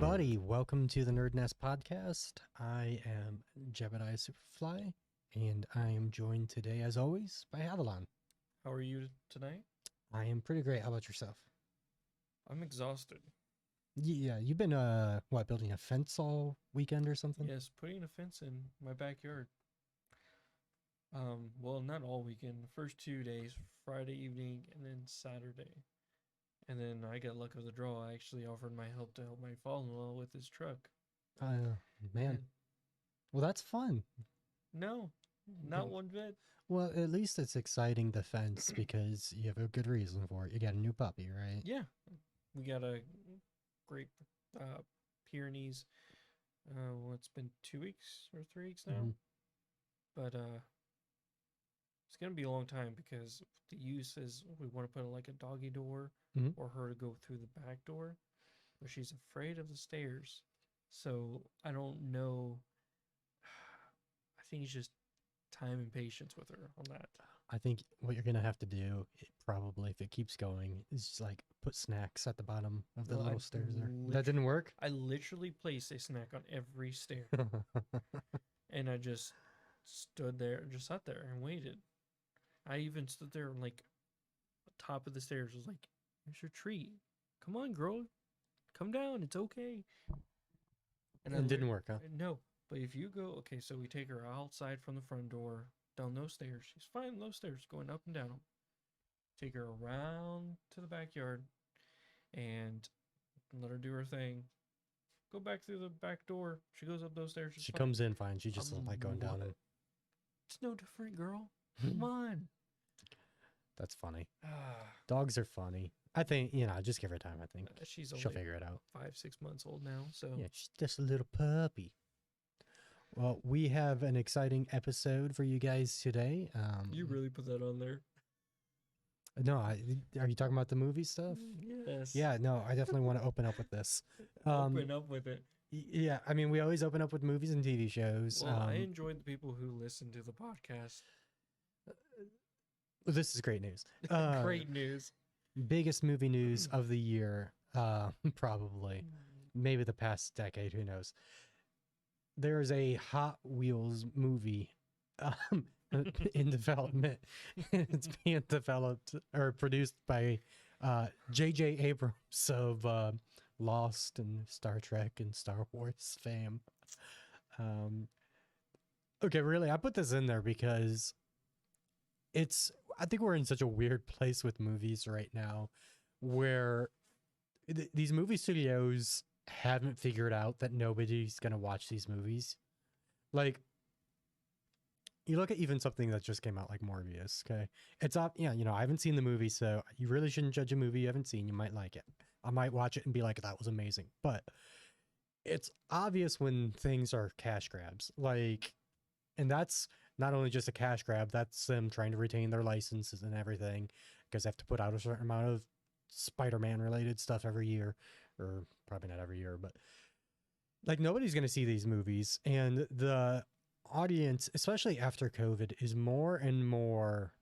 everybody. Welcome to the Nerd Nest podcast. I am Jebediah Superfly, and I am joined today, as always, by Avalon. How are you tonight? I am pretty great. How about yourself? I'm exhausted. Yeah, you've been, building a fence all weekend or something? Yes, putting a fence in my backyard. Well, not all weekend. The first 2 days, Friday evening and then Saturday. And then I got luck of the draw. I actually offered my help to help my father-in-law with his truck. Uh, man. And Well, that's fun. no, not No. one bit. Well, at least it's exciting, the fence, because you have a good reason for it. You got a new puppy, right? Yeah, we got a great Pyrenees. It's been 2 weeks or 3 weeks now. Mhm. But it's gonna be a long time because the use is we want to put like a doggy door Mhm. or her to go through the back door, but she's afraid of the stairs. So I don't know. I think it's just time and patience with her on that. I think what you're gonna have to do, probably if it keeps going, is just like put snacks at the bottom of the Well, little stairs there. That didn't work. I literally placed a snack on every stair, and I just stood there, just sat there and waited. I even stood there and like top of the stairs was like, "Here's your treat. Come on, girl, come down. It's okay." And I it didn't work, huh? No, but if you go, okay, so we take her outside from the front door, down those stairs. She's fine, those stairs, going up and down 'em. Take her around to the backyard and let her do her thing. Go back through the back door. She goes up those stairs. She's She fine. comes in fine. She just doesn't like going down. What? It's no different, girl. Come on. That's funny. Ah, Dogs are funny. I think, just give her time. I think she's she'll only figure it out. 5-6 months old now, so Yeah, she's just a little puppy. Well, we have an exciting episode for you guys today. you really put that on there. No, are you talking about the movie stuff? Yes. Yeah, no, I definitely want to open up with this. Open up with it. Yeah, I mean, we always open up with movies and TV shows. Well, I enjoyed the people who listen to the podcast. This is great news. Great news. Biggest movie news of the year, probably. Maybe the past decade, who knows. There's a Hot Wheels movie in development. It's being developed or produced by J.J. Abrams of Lost and Star Trek and Star Wars fame. Okay, really, I put this in there because I think we're in such a weird place with movies right now where these movie studios haven't figured out that nobody's going to watch these movies. Like, you look at even something that just came out like Morbius, okay? It's up, yeah, I haven't seen the movie, so you really shouldn't judge a movie you haven't seen. You might like it. I might watch it and be like, that was amazing. But it's obvious when things are cash grabs. Like, and that's not only just a cash grab, that's them trying to retain their licenses and everything because they have to put out a certain amount of Spider-Man related stuff every year, or probably not every year, but like nobody's going to see these movies. And the audience, especially after COVID, is more and more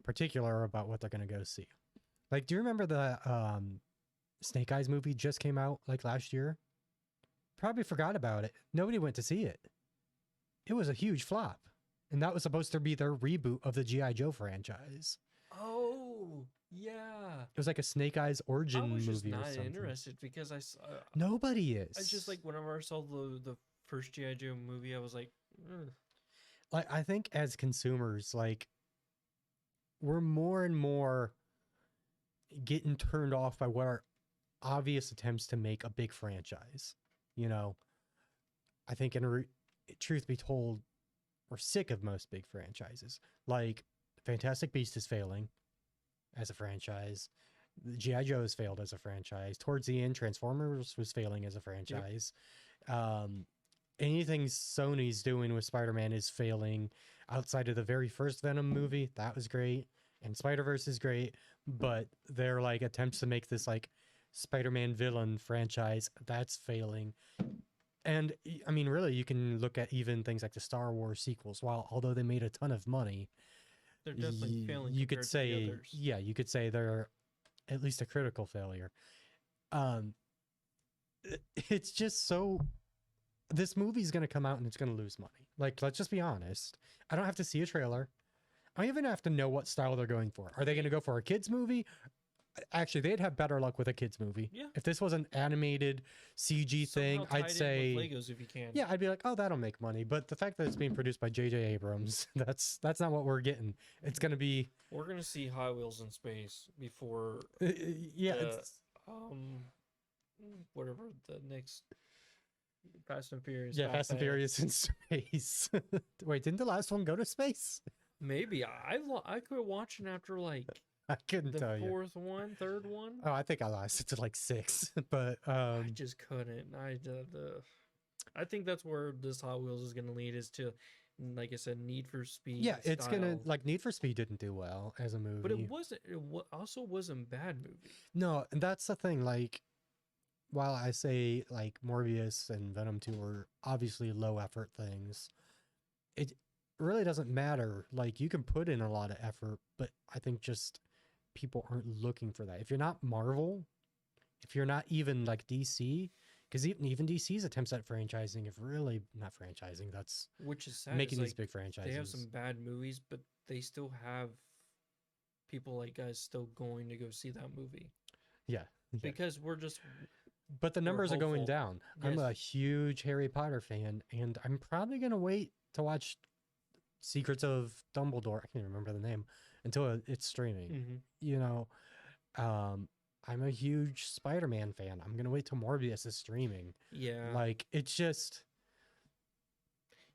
particular about what they're going to go see. Like, do you remember the Snake Eyes movie just came out like last year? Probably forgot about it. Nobody went to see it. It was a huge flop. And that was supposed to be their reboot of the G.I. Joe franchise. Oh, yeah. It was like a Snake Eyes origin I was just movie or not something. interested because Nobody is. I just like whenever I saw the first G.I. Joe movie, I was like, like, I think as consumers, like, we're more and more getting turned off by what are obvious attempts to make a big franchise. I think truth be told, we're sick of most big franchises. Like, Fantastic Beast is failing as a franchise. G.I. Joe has failed as a franchise. Towards the end, Transformers was failing as a franchise. Yep. Anything Sony's doing with Spider-Man is failing. Outside of the very first Venom movie, that was great. And Spider-Verse is great. But their like attempts to make this like Spider-Man villain franchise, that's failing. And I mean, really, you can look at even things like the Star Wars sequels. Although they made a ton of money, they're definitely failing. You could compared to the say, others. yeah, you could say they're at least a critical failure. it's just so. This movie's gonna come out and it's gonna lose money. Like, let's just be honest. I don't have to see a trailer. I don't even have to know what style they're going for. Are they gonna go for a kids movie? Actually, they'd have better luck with a kids movie. Yeah. If this was an animated CG thing, Somehow I'd tied in say with Legos if you can. yeah, I'd be like, oh, that'll make money. But the fact that it's being produced by J.J. Abrams, that's not what we're getting. It's gonna be We're gonna see Hot Wheels in space before yeah, the it's, whatever the next Fast and Furious. yeah, Fast and Furious in space. Wait, didn't the last one go to space? Maybe I quit watching after like I couldn't the tell you. third one. Oh, I think I lasted to like 6, but I just couldn't. I think that's where this Hot Wheels is gonna lead is to, like I said, Need for Speed. yeah, it's gonna style. like Need for Speed didn't do well as a movie. But it wasn't. Also wasn't bad movie. No, and that's the thing. Like, while I say like Morbius and Venom 2 are obviously low effort things, it really doesn't matter. Like, you can put in a lot of effort, but I think just people aren't looking for that. If you're not Marvel, if you're not even like DC, because even DC's attempts at franchising, if really not franchising, that's Which is sad. making It's these big franchises. they have some bad movies, but they still have people like us still going to go see that movie yeah. because we're just But the numbers are going hopeful. down. I'm a Yes. huge Harry Potter fan, and I'm probably gonna wait to watch Secrets of Dumbledore. I can't remember the name until it's streaming. Mhm. You know, I'm a huge Spider-Man fan. I'm gonna wait till Morbius is streaming. Yeah. Like, it's just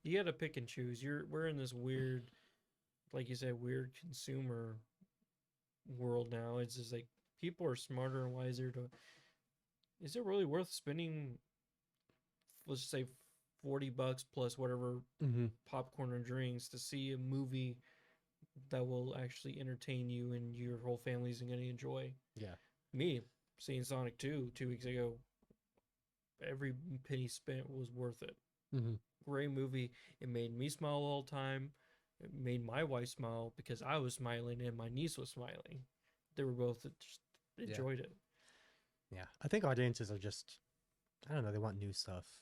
You got to pick and choose. We're in this weird, like you said, weird consumer world now. It's just like people are smarter and wiser to. Is it really worth spending? Let's just say $40 plus whatever mhm, popcorn and drinks to see a movie that will actually entertain you and your whole family's going to enjoy. yeah. Me seeing Sonic 2 weeks ago, every penny spent was worth it. Mhm. Great movie. It made me smile all the time. It made my wife smile because I was smiling and my niece was smiling. They were both just enjoyed it. Yeah. I think audiences are just, I don't know, they want new stuff.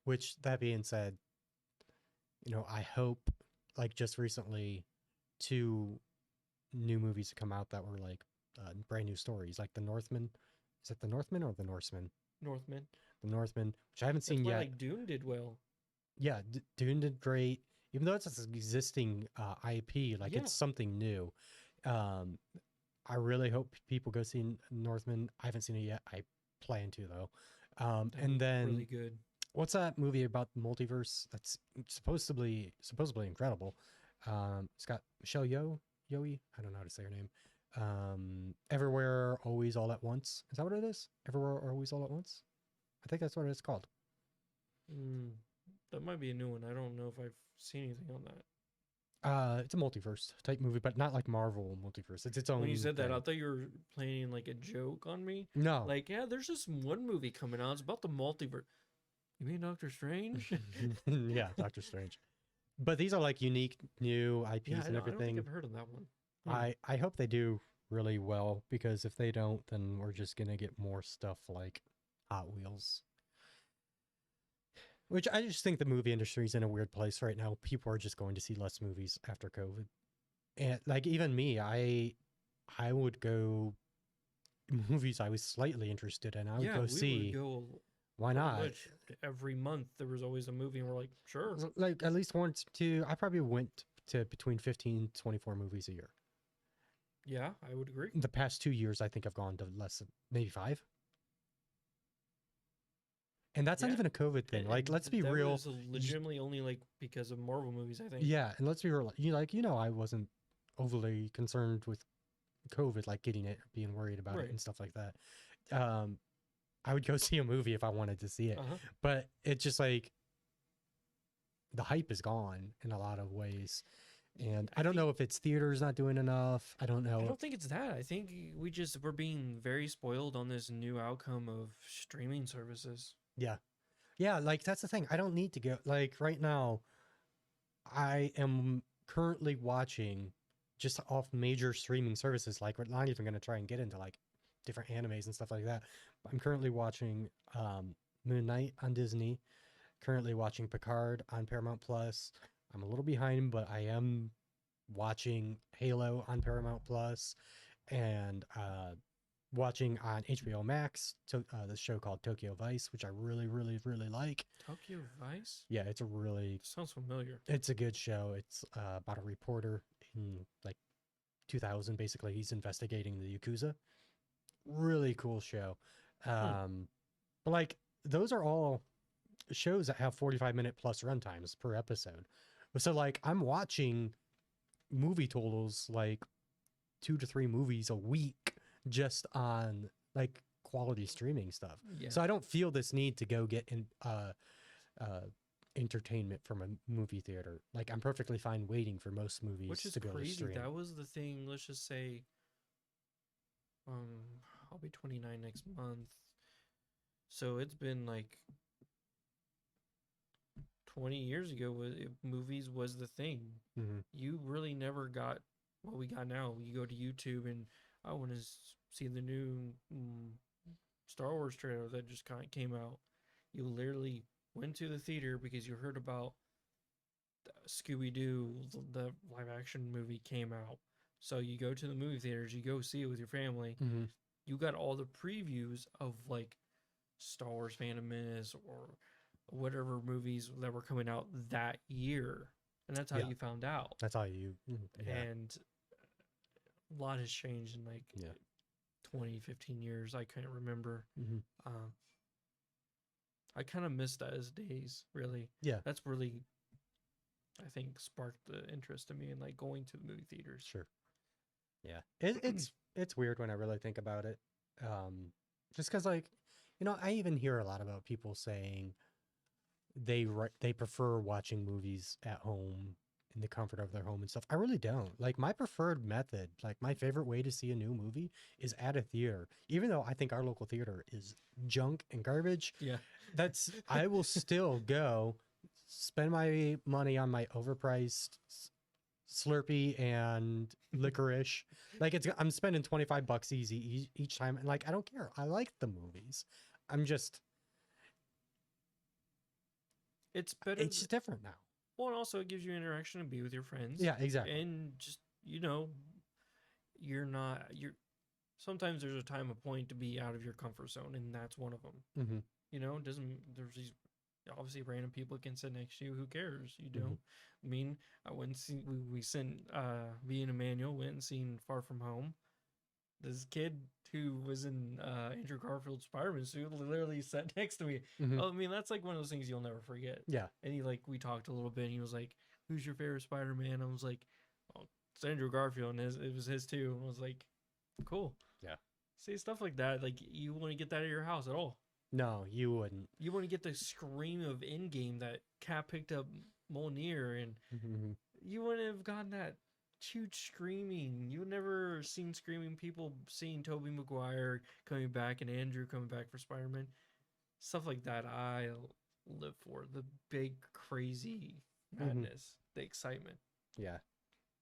Which, that being said, I hope, like, just recently, 2 new movies have come out that were like brand new stories, like The Northman. Is it The Northman or The Norseman? Northman. The Northman, which I haven't That's seen why yet. like Dune did well. Yeah, Dune did great. Even though it's an existing IP, like Yeah. it's something new. Um, I really hope people go see Northman. I haven't seen it yet. I plan to though. That And was then really good. what's that movie about the multiverse that's supposedly incredible? It's got Michelle Yeoh. I don't know how to say her name. Everywhere, Always, All at Once. Is that what it is? Everywhere, Always, All at Once. I think that's what it's called. That might be a new one. I don't know if I've seen anything on that. It's a multiverse type movie, but not like Marvel multiverse. It's its own. When you said that, thing. I thought you were playing like a joke on me. No. Like, yeah, there's just one movie coming out. It's about the multiverse. You mean Doctor Strange? Yeah, Doctor Strange. But these are like unique new IPs Yeah, and I don't think everything. I've heard of that one. I hope they do really well, because if they don't, then we're just gonna get more stuff like Hot Wheels. Which I just think the movie industry is in a weird place right now. People are just going to see less movies after COVID. And like, even me, I would go movies I was slightly interested in. I would go we see. would go Why pretty not? much every month. There was always a movie, and we're like, sure. Like, at least once to, I probably went to between 15 24 movies a year. Yeah, I would agree. The past 2 years, I think I've gone to less than maybe 5. And that's not Yeah. even a COVID thing. Like, And let's be that real. was legitimately only like because of Marvel movies, I think. Yeah, and let's be real. I wasn't overly concerned with COVID, like getting it, being worried about Right. it and stuff like that. I would go see a movie if I wanted to see it, Uh-huh. but it's just like the hype is gone in a lot of ways. And I don't know if it's theaters not doing enough. I don't know. I don't think it's that. I think we're being very spoiled on this new outcome of streaming services. Yeah, like that's the thing. I don't need to go. Like right now, I am currently watching just off major streaming services. Like, we're not even going to try and get into like different animes and stuff like that. I'm currently watching Moon Knight on Disney. Currently watching Picard on Paramount Plus. I'm a little behind, but I am watching Halo on Paramount Plus, and watching on HBO Max to the show called Tokyo Vice, which I really, really, really like. Tokyo Vice? Yeah, it's a really, Sounds familiar. it's a good show. It's about a reporter in like 2000. Basically, he's investigating the Yakuza. Really cool show. But like those are all shows that have 45-minute plus runtimes per episode. So like I'm watching movie totals like 2 to 3 movies a week just on like quality streaming stuff. Yeah. So I don't feel this need to go get in entertainment from a movie theater. Like I'm perfectly fine waiting for most movies Which is to be able to crazy. stream. That was the thing. Let's just say, I'll be 29 next month. So it's been like 20 years ago. Movies was the thing. Mhm. You really never got what we got now. You go to YouTube and I want to see the new Star Wars trailer that just kind of came out. You literally went to the theater because you heard about Scooby-Doo, the live action movie came out. So you go to the movie theaters, you go see it with your family. Mhm. You got all the previews of like Star Wars Phantom Menace or whatever movies that were coming out that year. And that's how Yeah. you found out. That's all you. Yeah. And a lot has changed in like Yeah. 20, 15 years. I can't remember. Mhm. I kind of miss those days, really. Yeah. That's really, I think, sparked the interest in me in like going to the movie theaters. Sure. Yeah. It's weird when I really think about it. Just because like, I even hear a lot about people saying they prefer watching movies at home in the comfort of their home and stuff. I really don't. Like my preferred method, like my favorite way to see a new movie is at a theater. Even though I think our local theater is junk and garbage, Yeah. I will still go spend my money on my overpriced Slurpee and licorice. Like I'm spending $25 easy each time, and like I don't care. I like the movies. I'm just It's better. it's just different now. Well, and also it gives you interaction and be with your friends. Yeah, exactly. And just, sometimes there's a time, a point to be out of your comfort zone, and that's one of them. Mm-hmm. There's these, obviously random people can sit next to you. Who cares? You don't. I mean, I went and see, we sent, me and Emmanuel went and seen Far From Home. This kid who was in Andrew Garfield's Spider-Man suit literally sat next to me. Mhm. I mean, that's like one of those things you'll never forget. Yeah. And we talked a little bit, and he was like, "Who's your favorite Spider-Man?" I was like, "Oh, it's Andrew Garfield," and it was his too. And I was like, "Cool." Yeah. See, stuff like that, like you want to get that at your house at all. No, you wouldn't. You want to get the scream of Endgame that Cap picked up Mjolnir, and Mhm. you wouldn't have gotten that huge screaming. You would never seen screaming people seeing Tobey Maguire coming back and Andrew coming back for Spider-Man. Stuff like that I live for. The big crazy madness, the excitement. Yeah.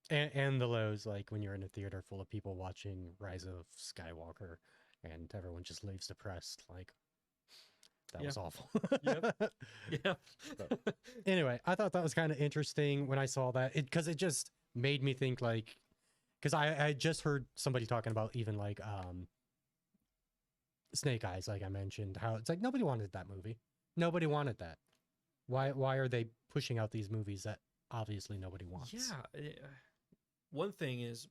And the lows, like when you're in a theater full of people watching Rise of Skywalker and everyone just leaves depressed, like that was awful. Yep. Yeah. But anyway, I thought that was kind of interesting when I saw that, because it just made me think, like, because I just heard somebody talking about even like Snake Eyes, like I mentioned, how it's like nobody wanted that movie. Nobody wanted that. Why are they pushing out these movies that obviously nobody wants? Yeah. One thing is,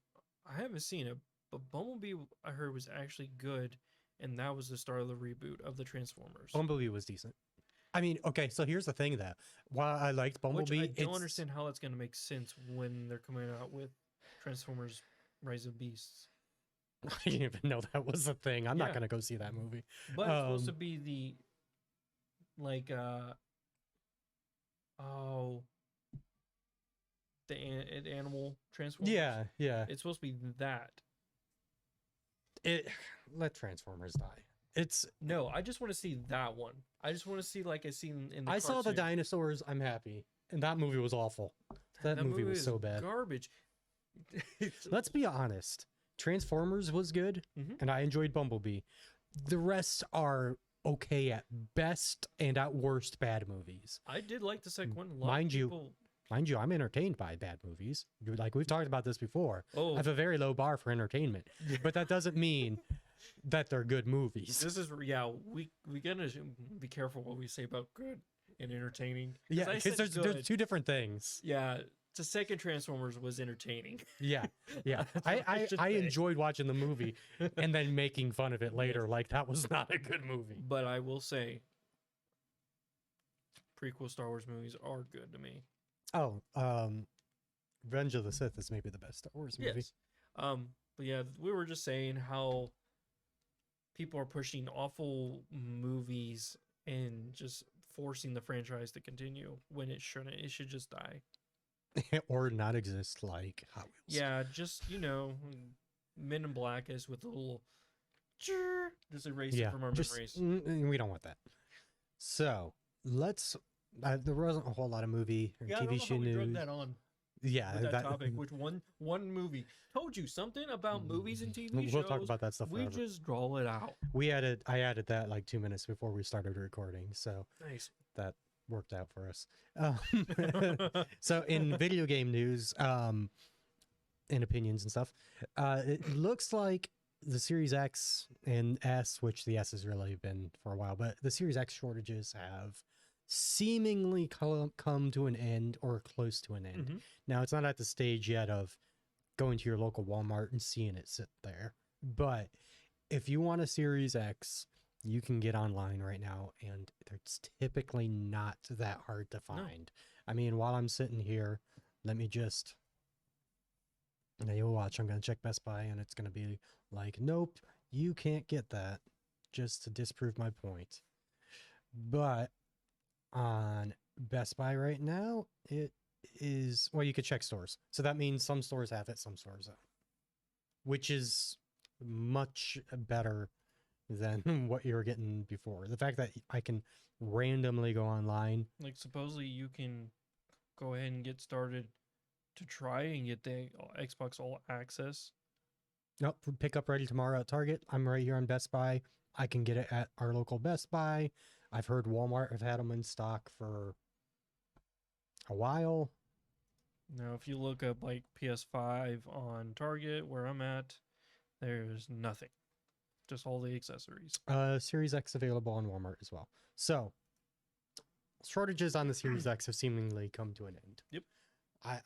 I haven't seen it, but Bumblebee I heard was actually good, and that was the start of the reboot of the Transformers. Bumblebee was decent. I mean, okay, so here's the thing though. While I liked Bumblebee, Which I don't understand how that's going to make sense when they're coming out with Transformers Rise of Beasts. I didn't even know that was a thing. I'm not Yeah. gonna go see that movie. But it's supposed to be the, like, the animal Transformers. Yeah, yeah. It's supposed to be that. Let Transformers die. It's No, I just want to see that one. I just want to see like I seen in the I saw the cartoon. dinosaurs. I'm happy, and that movie was awful. That movie was is so bad. Garbage. Let's be honest. Transformers was good, Mhm. and I enjoyed Bumblebee. The rest are okay at best and at worst bad movies. I did like the second one. A lot Mind of you, people. Mind you, I'm entertained by bad movies. Like we've talked about this before. I Oh, have a very low bar for entertainment, but that doesn't mean that they're good movies. this is yeah. We gotta be careful what we say about good and entertaining. Yeah, I because said there's good. two different things. Yeah, the second Transformers was entertaining. Yeah, yeah. That's what I should I say. enjoyed watching the movie and then making fun of it later. Like that was not a good movie. But I will say, prequel Star Wars movies are good to me. Oh, Revenge of the Sith is maybe the best Star Wars movie. Yes. But yeah, we were just saying how people are pushing awful movies and just forcing the franchise to continue when it shouldn't. It should just die. Or not exist like Hot Wheels. Yeah, just Men in Black is with a little just erase it from our memories. We don't want that. So let's. There wasn't a whole lot of movie or Yeah, I don't TV know show how we drug news. that on Yeah, with that topic. Which one movie told you something about movies and TV shows? We'll talk about that stuff We forever. just draw it out. I added that like 2 minutes before we started recording, so Nice. that worked out for us. So in video game news, and opinions and stuff, it looks like the Series X and S, which the S has really been for a while, but the Series X shortages have seemingly come to an end or close to an end. Mhm. Now, it's not at the stage yet of going to your local Walmart and seeing it sit there, but if you want a Series X, you can get online right now, and it's typically not that hard to find. I mean, while I'm sitting here, let me just. Now you'll watch. I'm going to check Best Buy, and it's going to be like, nope, you can't get that, just to disprove my point. But on Best Buy right now, it is, well, you could check stores. So that means some stores have it, some stores don't, which is much better than what you were getting before. The fact that I can randomly go online. Like supposedly you can go ahead and get started to try and get the Xbox All Access. Nope, pick up ready tomorrow at Target. I'm right here on Best Buy. I can get it at our local Best Buy. I've heard Walmart have had them in stock for a while. Now, if you look up like PS5 on Target, where I'm at, there's nothing. Just all the accessories. Series X available on Walmart as well. So, shortages on the Series X have seemingly come to an end. Yep.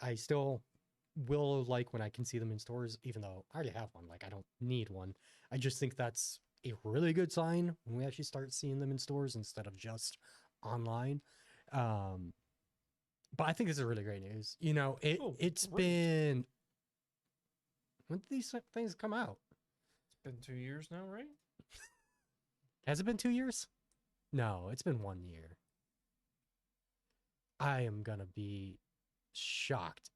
I still will like when I can see them in stores, even though I already have one. Like, I don't need one. I just think that's a really good sign when we actually start seeing them in stores instead of just online. But I think this is really great news. You know, it's great. been. When did these things come out? It's been 2 years now, right? Has it been 2 years? No, it's been 1 year. I am gonna be shocked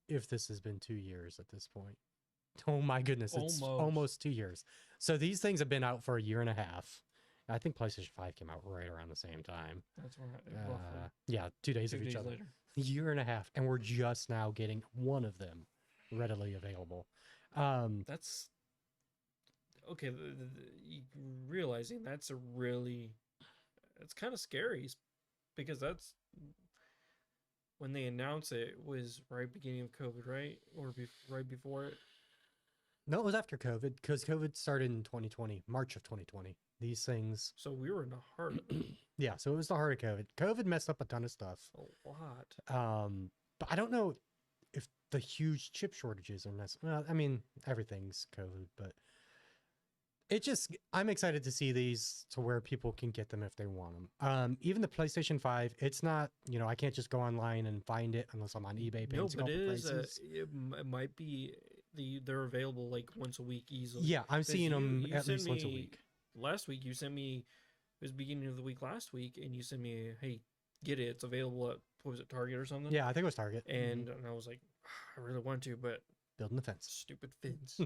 if this has been 2 years at this point. Oh my goodness, it's almost 2 years. So these things have been out for a year and a half. I think PlayStation 5 came out right around the same time. That's right. Yeah, 2 days 2 of each days other. later. A year and a half, and we're just now getting one of them readily available. That's okay. Realizing that's it's kind of scary because that's when they announced it was right beginning of COVID, right? Or right before it? No, it was after COVID, because COVID started in 2020, March of 2020. These things. So we were in the heart of it. Yeah, so it was the heart of COVID. COVID messed up a ton of stuff. A lot. But I don't know if the huge chip shortages are well, I mean, everything's COVID, but I'm excited to see these to where people can get them if they want them. Even the PlayStation 5, it's not, I can't just go online and find it unless I'm on eBay. No, but it might be they're available like once a week easily. Yeah, I'm seeing them at least once a week. Last week you sent me, it was beginning of the week last week, and you sent me, hey, get it. It's available at, what was it, Target or something? Yeah, I think it was Target. And I was like, I really want to, but building the fence. Stupid fence.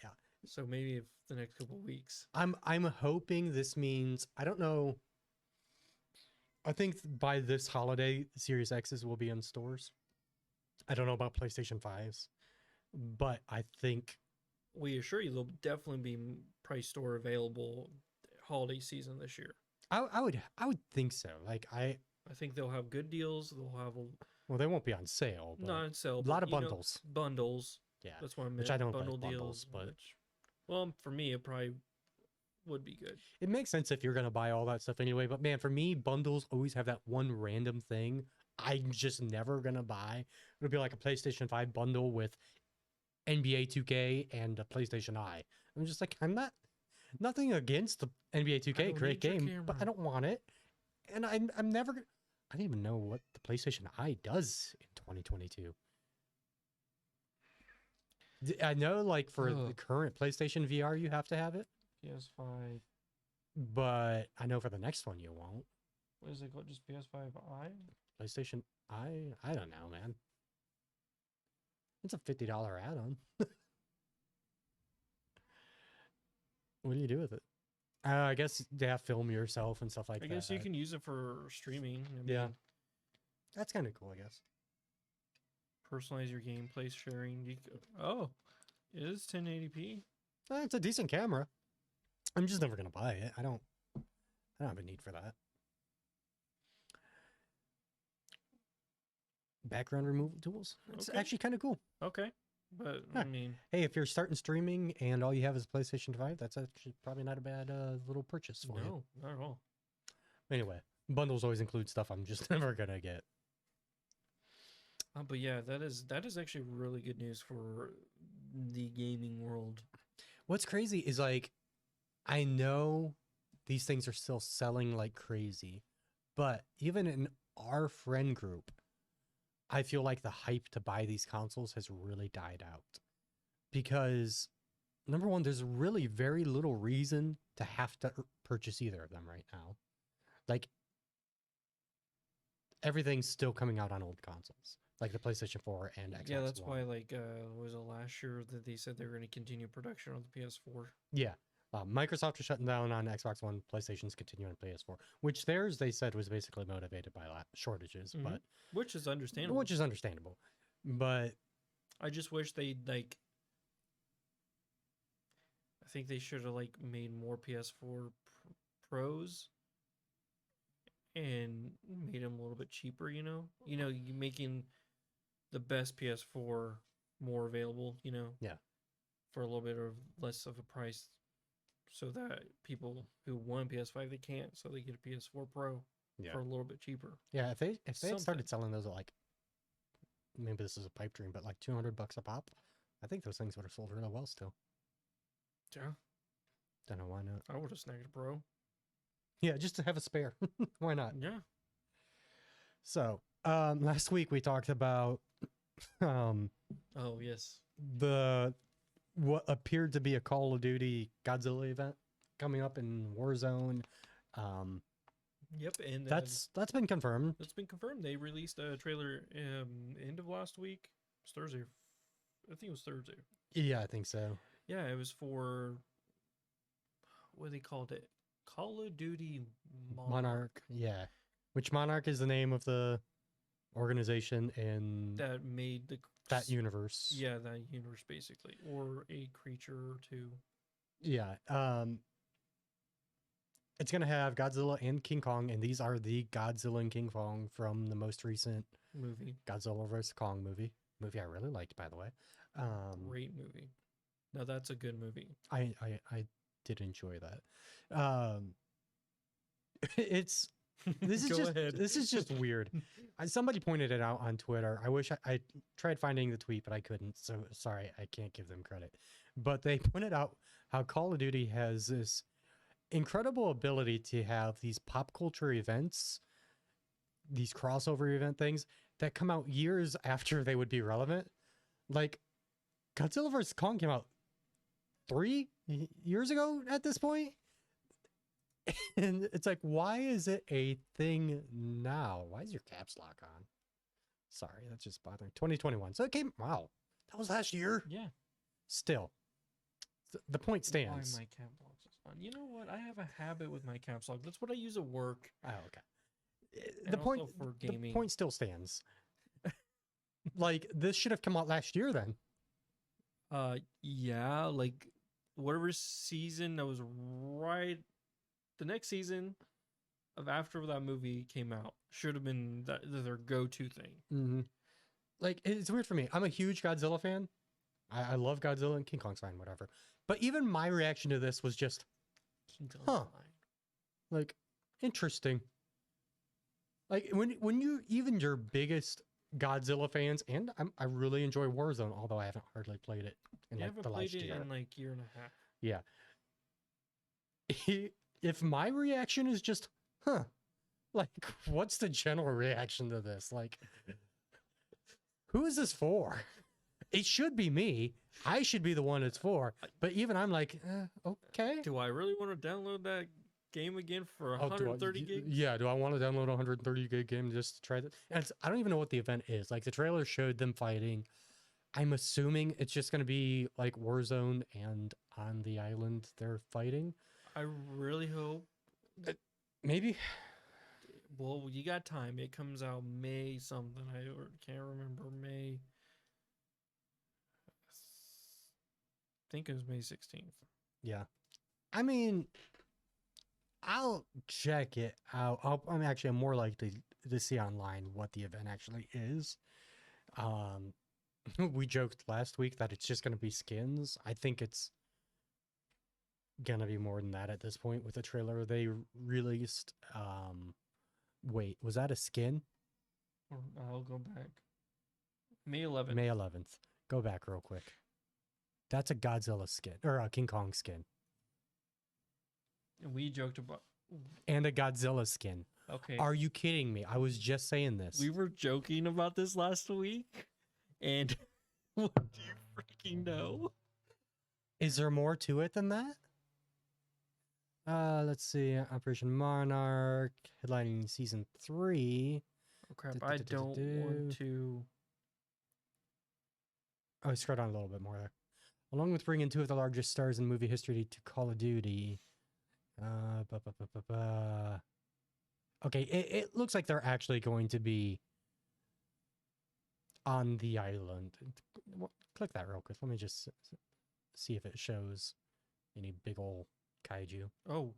Yeah. So maybe if the next couple of weeks. I'm hoping this means, I don't know. I think by this holiday, Series X's will be in stores. I don't know about PlayStation 5s. but I think We assure you there'll definitely be price store available holiday season this year. I would think so. Like I think they'll have good deals. They'll have well, they won't be on sale, but not on sale, a but lot of bundles. bundles. Yeah, That's what I which meant. I don't Bundle like bundles, deals. but Which, well, for me, it probably would be good. it makes sense if you're gonna buy all that stuff anyway. But man, for me, bundles always have that one random thing I'm just never gonna buy. It'll be like a PlayStation 5 bundle with NBA 2K and a PlayStation Eye. I'm just like, I'm not nothing against the NBA 2K, don't great need your game, but I camera. don't want it. And I'm never I don't even know what the PlayStation Eye does in 2022. I know like for the Ugh. current PlayStation VR you have to have it, PS5. but I know for the next one you won't. What is it called? Just PS5i? PlayStation I don't know, man. It's a $50 add-on. What do you do with it? I guess you have to film yourself and stuff like I that. guess you can use it for streaming. I mean, Yeah. That's kind of cool, I guess. personalize your gameplay sharing. Oh, it is 1080p. It's a decent camera. I'm just never gonna buy it. I don't have a need for that. Background removal tools. It's Okay. actually kind of cool. Okay, but Huh. I mean, Hey, if you're starting streaming and all you have is PlayStation 5, that's actually probably not a bad little purchase for you. no, not at all. Anyway, bundles always include stuff I'm just never gonna get. But yeah, that is actually really good news for the gaming world. What's crazy is like, I know these things are still selling like crazy, but even in our friend group, I feel like the hype to buy these consoles has really died out. Because, number one, there's really very little reason to have to purchase either of them right now. Like, everything's still coming out on old consoles, like the PlayStation 4 and Xbox Yeah, that's One. why like was it last year that they said they were going to continue production on the PS4? Yeah. Microsoft is shutting down on Xbox One, PlayStation's continuing on PS4, which theirs they said was basically motivated by shortages, Mhm. but Which is understandable. which is understandable. But I just wish they like. I think they should have like made more PS4 Pros and made them a little bit cheaper. You making the best PS4 more available. Yeah. for a little bit of less of a price, so that people who want PS5 they can't, so they get a PS4 Pro yeah, for a little bit cheaper. yeah. If they had Something. started selling those at like, maybe this is a pipe dream, but like $200 a pop, I think those things would have sold really well still. Yeah, Don't know why not. I would have snagged a Pro. Yeah, just to have a spare. Why not? Yeah. So, last week we talked about um Oh yes. the what appeared to be a Call of Duty Godzilla event coming up in Warzone. Yep. And That's been confirmed. that's been confirmed. They released a trailer end of last week. It was Thursday. I think it was Thursday. Yeah, I think so. Yeah, it was for what they called it, Call of Duty Monarch, yeah. Which Monarch is the name of the organization in that made the that universe. Yeah, that universe basically, or a creature or two. Yeah. It's gonna have Godzilla and King Kong, and these are the Godzilla and King Kong from the most recent Movie. Godzilla vs. Kong movie. Movie I really liked, by the way. Great movie. Now that's a good movie. I did enjoy that. It's this is Go just ahead. this is just weird. Somebody pointed it out on Twitter. I wish I tried finding the tweet, but I couldn't. So sorry, I can't give them credit. But they pointed out how Call of Duty has this incredible ability to have these pop culture events, these crossover event things that come out years after they would be relevant. Like Godzilla vs. Kong came out 3 years ago at this point. And it's like, why is it a thing now? Why is your caps lock on? Sorry, that's just bothering. 2021. So it came, wow, that was last year. Yeah. Still, the point Why stands. my cap locks is on? You know what? I have a habit with my caps lock. That's what I use at work. Oh, okay. And The point, also for the gaming. point still stands. Like, this should have come out last year then. Yeah, like whatever season that was right, the next season of after that movie came out should have been their go-to thing. Mm-hmm. Like, it's weird for me. I'm a huge Godzilla fan. I love Godzilla, and King Kong's fine, whatever. But even my reaction to this was just, King Kong's huh, fine. like, interesting. Like, when you, even your biggest Godzilla fans, and I really enjoy Warzone, although I haven't hardly played it in You like haven't the played last it year. in like year and a half. Yeah. If my reaction is just, huh, like, what's the general reaction to this? Like, who is this for? It should be me. I should be the one it's for. But even I'm like, okay. Do I really want to download that game again for Oh, 130 gigs? Yeah, do I want to download a 130 gig game just to try that? And I don't even know what the event is. Like, the trailer showed them fighting. I'm assuming it's just going to be like Warzone, and on the island they're fighting. I really hope. Maybe. Well, you got time. It comes out May something. I can't remember. May. I think it was May 16th. Yeah. I mean, I'll check it out. I'm more likely to see online what the event actually is. We joked last week that it's just going to be skins. I think it's going to be more than that at this point with the trailer they released. Wait, was that a skin? Or I'll go back. May 11th. May 11th. Go back real quick. That's a Godzilla skin, or a King Kong skin. And we joked about. And a Godzilla skin. Okay. Are you kidding me? I was just saying this. We were joking about this last week, and what do you freaking know? Is there more to it than that? Let's see. Operation Monarch, headlining season 3. Oh crap! I don't want to. Oh, I scrolled down a little bit more there. Along with bringing two of the largest stars in movie history to Call of Duty. Okay, it looks like they're actually going to be on the island. Click that real quick. Let me just see if it shows any big ol' kaiju. Oh.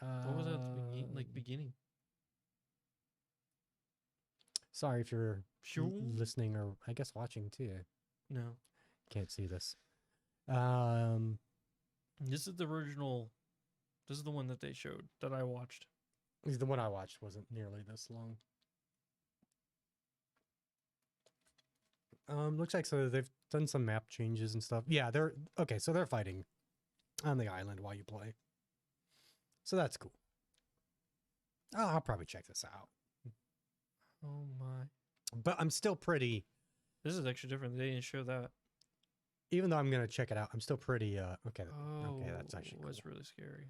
What was that at the beginning? Sorry if you're Sure. listening, or I guess watching too. No. Can't see this. This is the original. This is the one that they showed that I watched. The one I watched wasn't nearly this long. Looks like so they've done some map changes and stuff. Yeah, they're okay. So they're fighting on the island while you play. So that's cool. Oh, I'll probably check this out. Oh my! But I'm still pretty. This is actually different. They didn't show that. Even though I'm gonna check it out, I'm still pretty. Okay. Oh, Okay, that's actually cool. That's really scary.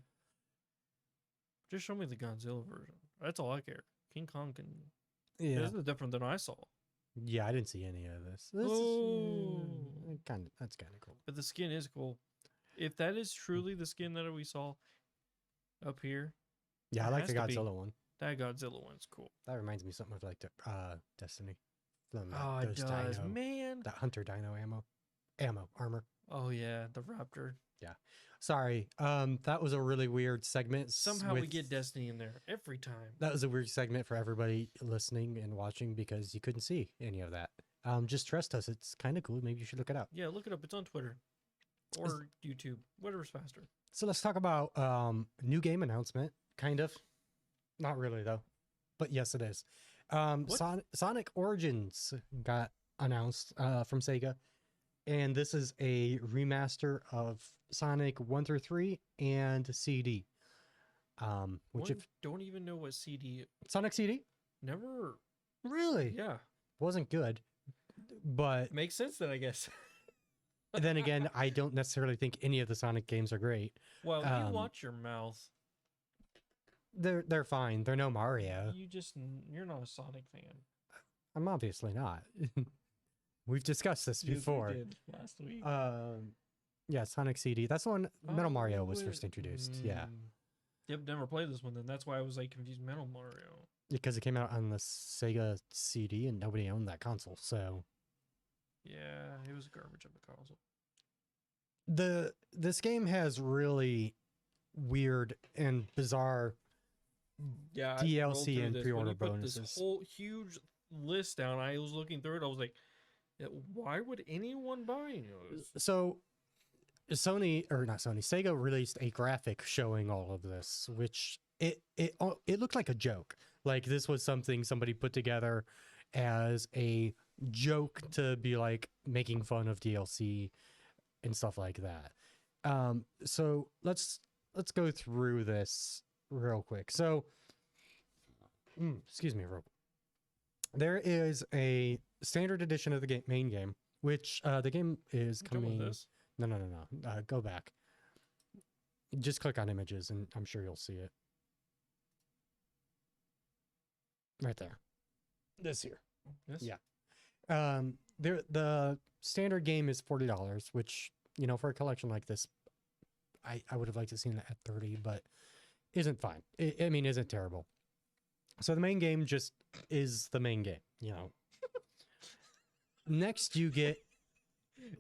Just show me the Godzilla version. That's all I care. King Kong can. Yeah. This is different than I saw. Yeah, I didn't see any of this. This Oh. is kind of that's kind of cool. But the skin is cool. If that is truly the skin that we saw up here, Yeah, I It like the has to be. Godzilla one. that Godzilla one's cool. That reminds me something of like Destiny. From Oh, it those does, dino, man. that Hunter Dino armor. Oh yeah, the Raptor. Sorry, that was a really weird segment. Somehow we get Destiny in there every time. That was a weird segment for everybody listening and watching because you couldn't see any of that. Just trust us; it's kind of cool. Maybe you should look it up. Yeah, look it up. It's on Twitter or YouTube, whatever's faster. So let's talk about new game announcement. Kind of, not really though, but yes, it is. Sonic Origins got announced from Sega, and this is a remaster of Sonic 1 through 3 and CD. Which if Don't even know what CD. Sonic CD Never. really Yeah, wasn't good, but makes sense then, I guess. then again, I don't necessarily think any of the Sonic games are great. Well, you Um, watch your mouth. They're fine. They're no Mario. You're not a Sonic fan. I'm obviously not. We've discussed this Yes, we before. did last week. Yeah, Sonic CD. That's the one Metal Mario was first introduced. Yeah, Yep, never played this one then. That's why I was like confused. Metal Mario. because it came out on the Sega CD and nobody owned that console. So Yeah, it was garbage of a console. This game has really weird and bizarre Yeah, I rolled DLC through and this. When pre-order you put this bonuses. whole huge list down, I was looking through it. I was like, "Yeah, why would anyone buy any of this?" So Sony, or not Sony, Sega released a graphic showing all of this, which it looked like a joke. Like this was something somebody put together as a joke to be like making fun of DLC and stuff like that. So let's go through this real quick. So, excuse me, real. There is a standard edition of the main game, which the game is I'm done with coming. this. No. Go back. Just click on images, and I'm sure you'll see it. Right there. This here. This? Yeah. The standard game is $40, which, you know, for a collection like this, I would have liked to seen that at 30, but isn't fine. I mean, isn't terrible. So the main game just is the main game, you know. Next, you get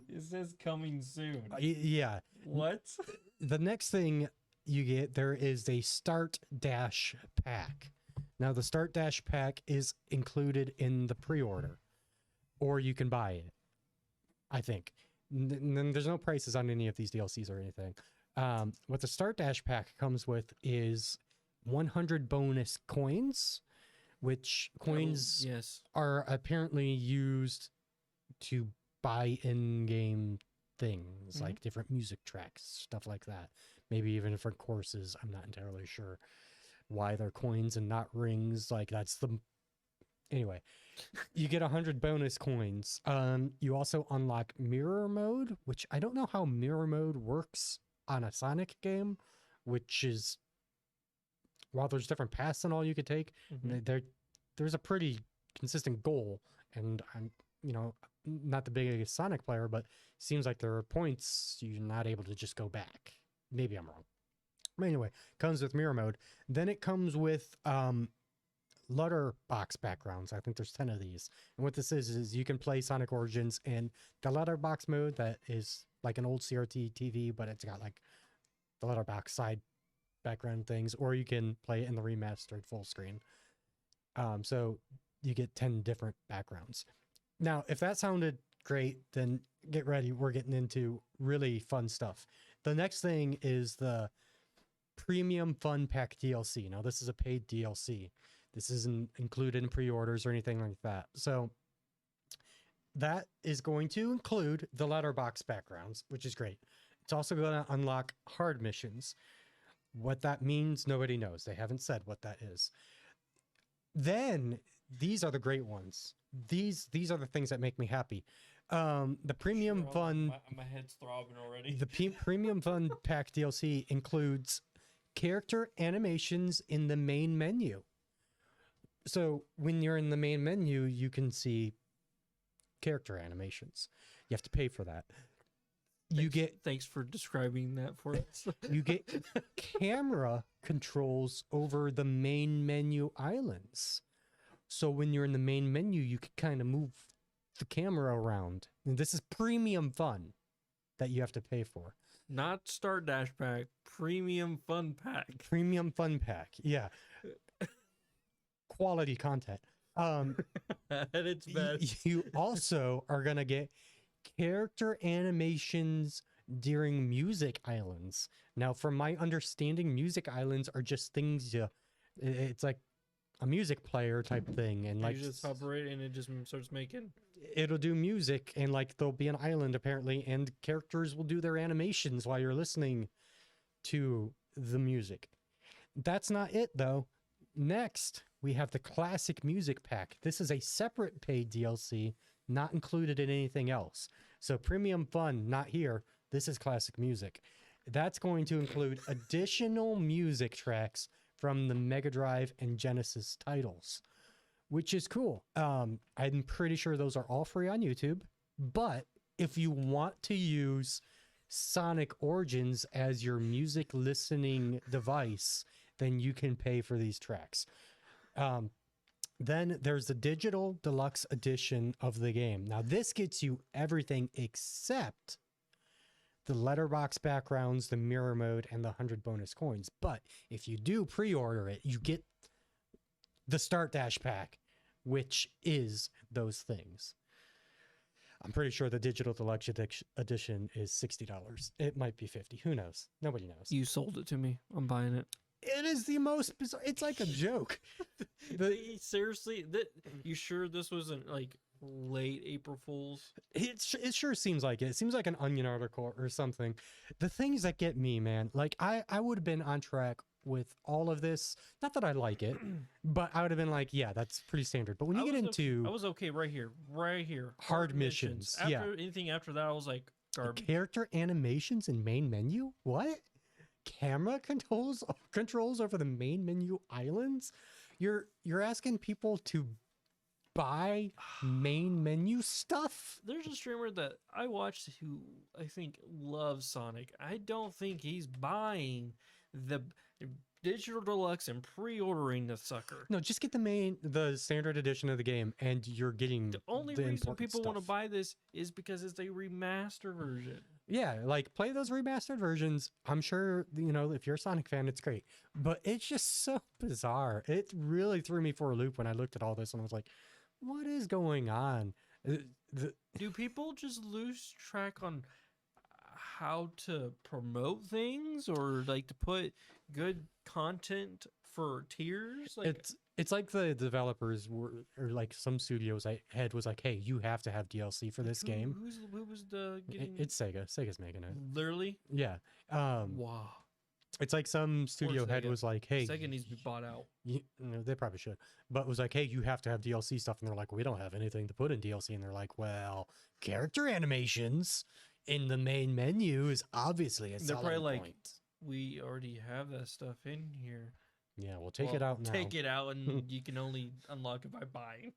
It says coming soon. yeah. What? The next thing you get, there is a Start Dash pack. Now, the Start Dash pack is included in the pre-order, or you can buy it, I think. Then there's no prices on any of these DLCs or anything. What the Start Dash pack comes with is 100 bonus coins, which coins yes. are apparently used to buy in-game things, like different music tracks, stuff like that. Maybe even different courses. I'm not entirely sure why they're coins and not rings. Like that's the... Anyway, you get 100 bonus coins. You also unlock mirror mode, which I don't know how mirror mode works on a Sonic game, which is, while there's different paths and all you could take, there's a pretty consistent goal. And I'm, you know, not the biggest Sonic player, but seems like there are points you're not able to just go back. Maybe I'm wrong. But anyway, comes with mirror mode. Then it comes with letterbox backgrounds. I think there's 10 of these. And what this is you can play Sonic Origins in the letterbox mode that is like an old CRT TV, but it's got like the letterbox side background things, or you can play it in the remastered full screen. So you get 10 different backgrounds. Now, if that sounded great, then get ready. We're getting into really fun stuff. The next thing is the Premium Fun Pack DLC. Now, this is a paid DLC. This isn't included in pre-orders or anything like that. So that is going to include the letterbox backgrounds, which is great. It's also going to unlock hard missions. What that means, nobody knows. They haven't said what that is. Then these are the great ones. These are the things that make me happy. The Premium Fun... My head's throbbing already. The Premium Fun Pack DLC includes character animations in the main menu. So when you're in the main menu, you can see character animations. You have to pay for that. Thanks for describing that for us. You get camera controls over the main menu islands. So when you're in the main menu, you can kind of move the camera around. And this is Premium Fun that you have to pay for. Not Start Dash Pack, Premium Fun Pack. Premium Fun Pack. Yeah. Quality content. At its best. You also are going to get character animations during music islands. Now, from my understanding, music islands are just things it's like a music player type thing, and like you just hover it and it just starts making. It'll do music, and like there'll be an island apparently, and characters will do their animations while you're listening to the music. That's not it though. Next, we have the classic music pack. This is a separate paid DLC, not included in anything else. So Premium Fun, not here. This is classic music. That's going to include additional music tracks from the Mega Drive and Genesis titles, which is cool. I'm pretty sure those are all free on YouTube, but if you want to use Sonic Origins as your music listening device, then you can pay for these tracks. Then there's the digital deluxe edition of the game. Now, this gets you everything except the letterbox backgrounds, the mirror mode, and the 100 bonus coins. But if you do pre order it, you get the Start Dash pack, which is those things. I'm pretty sure the digital deluxe edition is $60. It might be 50. Who knows? Nobody knows. You sold it to me. I'm buying it. It is the most bizarre. It's like a joke. Seriously, you sure this wasn't like late April Fools? It sure seems like it. It seems like an Onion article or something. The things that get me, man, like I would have been on track with all of this. Not that I like it, but I would have been like, yeah, that's pretty standard. But when you get into I was okay right here. hard missions, After yeah. anything after that, I was like, garbage. character animations in main menu, what? Camera controls over the main menu islands? You're asking people to buy main menu stuff? There's a streamer that I watched who I think loves Sonic. I don't think he's buying the digital deluxe and pre-ordering the sucker. No, just get the standard edition of the game, and you're getting The only the reason important people want to stuff. buy this is because it's a remaster version. Yeah, like play those remastered versions. I'm sure, if you're a Sonic fan, it's great. But it's just so bizarre. It really threw me for a loop when I looked at all this and I was like, what is going on? Do people just lose track on how to promote things or like to put good content for tiers? Like, It's like the developers were, or like some studios I had was like, hey, you have to have DLC for this game. Who was the getting? It's Sega. Sega's making it. Literally. Yeah. Wow. It's like some studio head Sega. was like, hey, Sega needs to be bought out. they probably should, but it was like, hey, you have to have DLC stuff, and they're like, we don't have anything to put in DLC, and they're like, well, character animations in the main menu is obviously a They're probably selling like, point. we already have that stuff in here. Yeah, we'll take it out now. Take it out, and you can only unlock it by buying.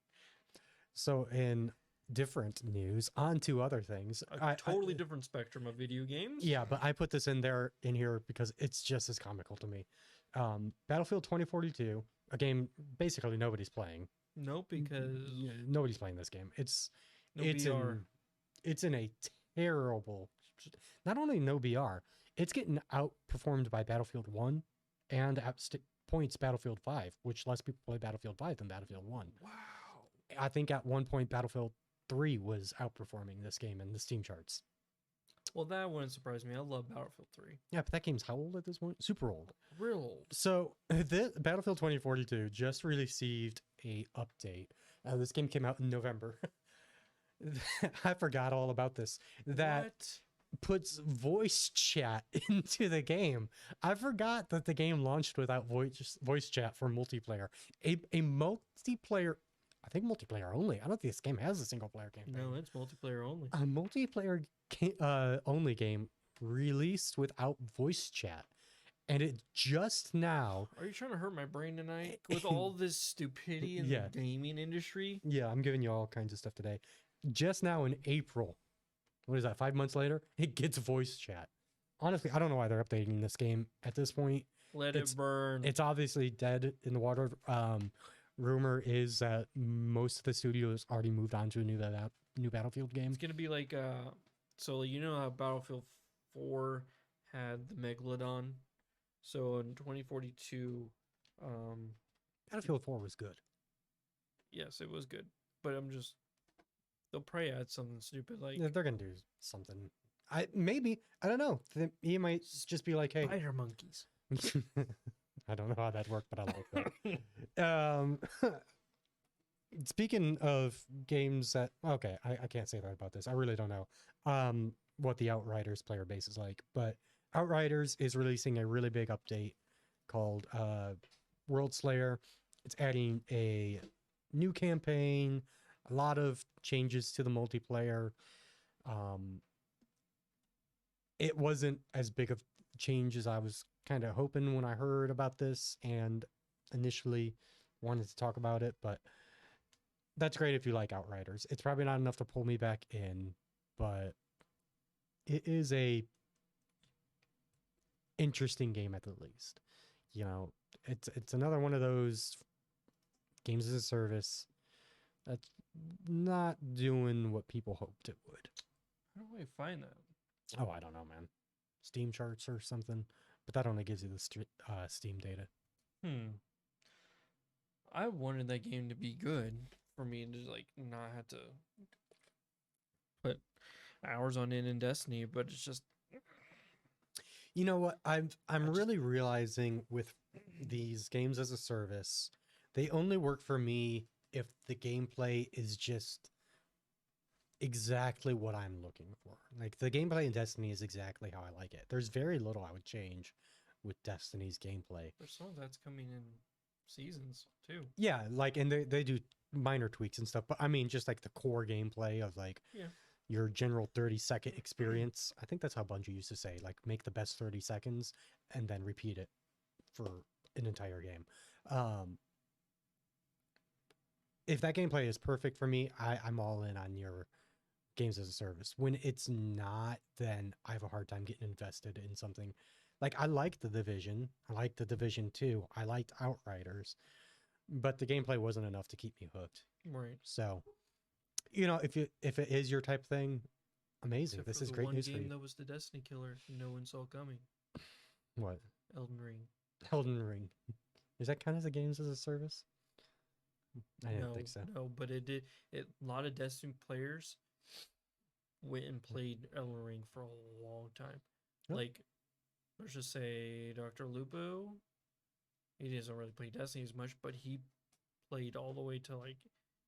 So in different news, on to other things. A totally different spectrum of video games. Yeah, but I put this in here because it's just as comical to me. Battlefield 2042, a game basically nobody's playing. Nope, because Nobody's playing this game. It's no it's BR. it's in a terrible. Not only no BR, it's getting outperformed by Battlefield 1 and points Battlefield 5, which less people play Battlefield 5 than Battlefield 1. Wow. I think at one point Battlefield 3 was outperforming this game in the Steam charts. Well, that wouldn't surprise me. I love Battlefield 3. Yeah, but that game's how old at this point? Super old. Real old. So the Battlefield 2042 just received a update. This game came out in November. I forgot all about this. That What? puts voice chat into the game. I forgot that the game launched without voice chat for multiplayer. A multiplayer, I think multiplayer only. I don't think this game has a single player campaign. No, it's multiplayer only. A multiplayer only game released without voice chat. And it just now. Are you trying to hurt my brain tonight with all this stupidity in Yeah. the gaming industry? Yeah, I'm giving you all kinds of stuff today. Just now in April, what is that, 5 months later, it gets voice chat. Honestly, I don't know why they're updating this game at this point. Let It's- it burn. It's obviously dead in the water. Rumor is that most of the studios already moved on to a new Battlefield game. It's gonna be like so you know how Battlefield 4 had the Megalodon? So in 2042, Battlefield 4 was good. yes, it was good. But they'll probably add something stupid like Yeah, they're gonna do something. I don't know. He might just be like, hey, spider monkeys. I don't know how that worked, but I like that. Speaking of games that I can't say that about this. I really don't know what the Outriders player base is like, but Outriders is releasing a really big update called World Slayer. It's adding a new campaign, a lot of changes to the multiplayer. It wasn't as big of change as I was kind of hoping when I heard about this and initially wanted to talk about it, but that's great if you like Outriders. It's probably not enough to pull me back in, but it is a interesting game at the least. It's another one of those games as a service that's not doing what people hoped it would. How do I find that? Oh, I don't know, man. Steam charts or something, but that only gives you the Steam data. I wanted that game to be good for me to like not have to put hours on it in Destiny, but it's just You know what? I'm just- really realizing with these games as a service, they only work for me if the gameplay is just exactly what I'm looking for. Like the gameplay in Destiny is exactly how I like it. There's very little I would change with Destiny's gameplay. there's some of that's coming in seasons too. Yeah, like and they do minor tweaks and stuff, but I mean just like the core gameplay of like Yeah. your general 30-second experience. I think that's how Bungie used to say, like make the best 30 seconds and then repeat it for an entire game. If that gameplay is perfect for me, I'm all in on your games as a service. When it's not, then I have a hard time getting invested in something. Like I liked The Division. I liked The Division 2. I liked Outriders. But the gameplay wasn't enough to keep me hooked. Right. So, you know, if it is your type thing, amazing. Except This for is the great one news for game you. that was the Destiny killer no one saw coming. What? Elden Ring. Elden Ring. Is that kind of the games as a service? I didn't No, think so. no, but it did. A lot of Destiny players went and played Elden Ring for a long time. Yep. Like, let's just say Dr. Lupo. He doesn't really play Destiny as much, but he played all the way to like